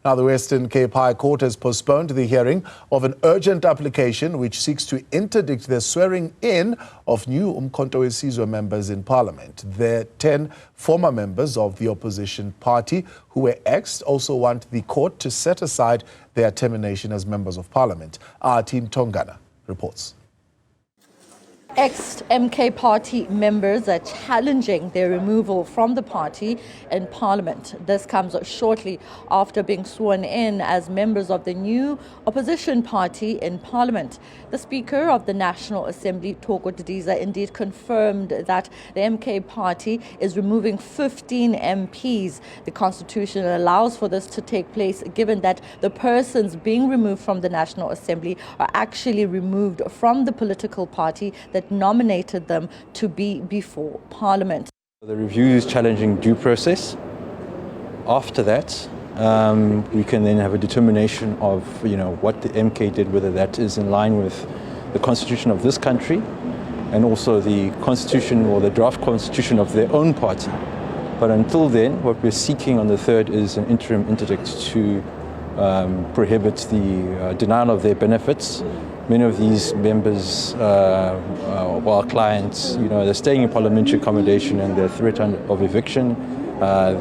Now, the Western Cape High Court has postponed the hearing of an urgent application which seeks to interdict the swearing in of new uMkhonto WeSizwe members in Parliament. The 10 former members of the opposition party who were axed also want the court to set aside their termination as members of Parliament. Athi Mtongana reports. Ex-MK party members are challenging their removal from the party in Parliament. This comes shortly after being sworn in as members of the new opposition party in Parliament. The Speaker of the National Assembly, Thoko Didiza, indeed confirmed that the MK party is removing 15 MPs. The Constitution allows for this to take place given that the persons being removed from the National Assembly are actually removed from the political party that nominated them to be before Parliament. The review is challenging due process. After that, we can then have a determination of what the MK did, whether that is in line with the constitution of this country and also the constitution or the draft constitution of their own party. But until then, what we're seeking on the 3rd is an interim interdict to prohibit the denial of their benefits. Many of these members, our clients, they're staying in parliamentary accommodation and they're threatened of eviction.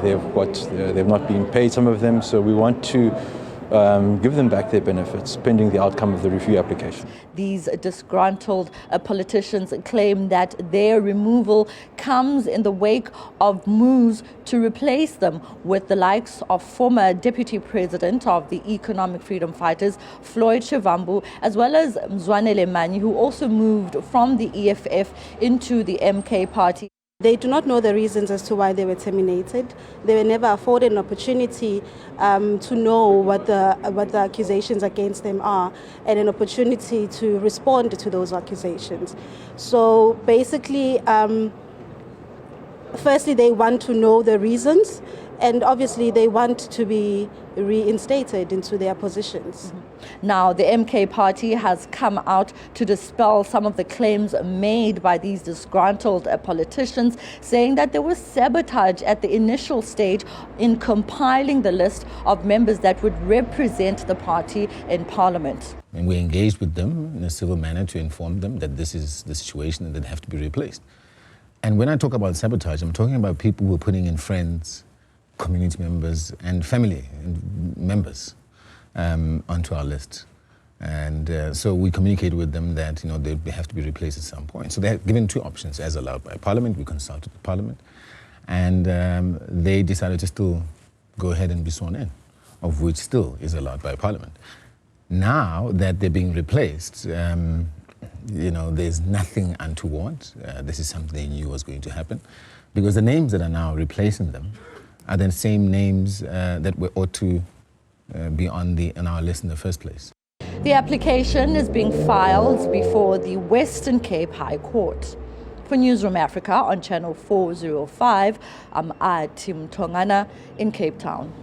They've not been paid, some of them, so we want to give them back their benefits pending the outcome of the review application. These disgruntled politicians claim that their removal comes in the wake of moves to replace them with the likes of former Deputy President of the Economic Freedom Fighters, Floyd Shivambu, as well as Mzwanele Manyi, who also moved from the EFF into the MK party. They do not know the reasons as to why they were terminated. They were never afforded an opportunity to know what the accusations against them are and an opportunity to respond to those accusations. So basically, firstly, they want to know the reasons, and obviously they want to be reinstated into their positions. Now, the MK party has come out to dispel some of the claims made by these disgruntled politicians, saying that there was sabotage at the initial stage in compiling the list of members that would represent the party in Parliament. And we engaged with them in a civil manner to inform them that this is the situation and that they have to be replaced. And when I talk about sabotage, I'm talking about people who are putting in friends, community members and family members onto our list. And so we communicated with them that they have to be replaced at some point. So they're given two options as allowed by Parliament. We consulted with Parliament and they decided to still go ahead and be sworn in, of which still is allowed by Parliament. Now that they're being replaced, there's nothing untoward. This is something they knew was going to happen because the names that are now replacing them are the same names that ought to be on our list in the first place. The application is being filed before the Western Cape High Court. For Newzroom Afrika on channel 405, I'm Athi Mtongana in Cape Town.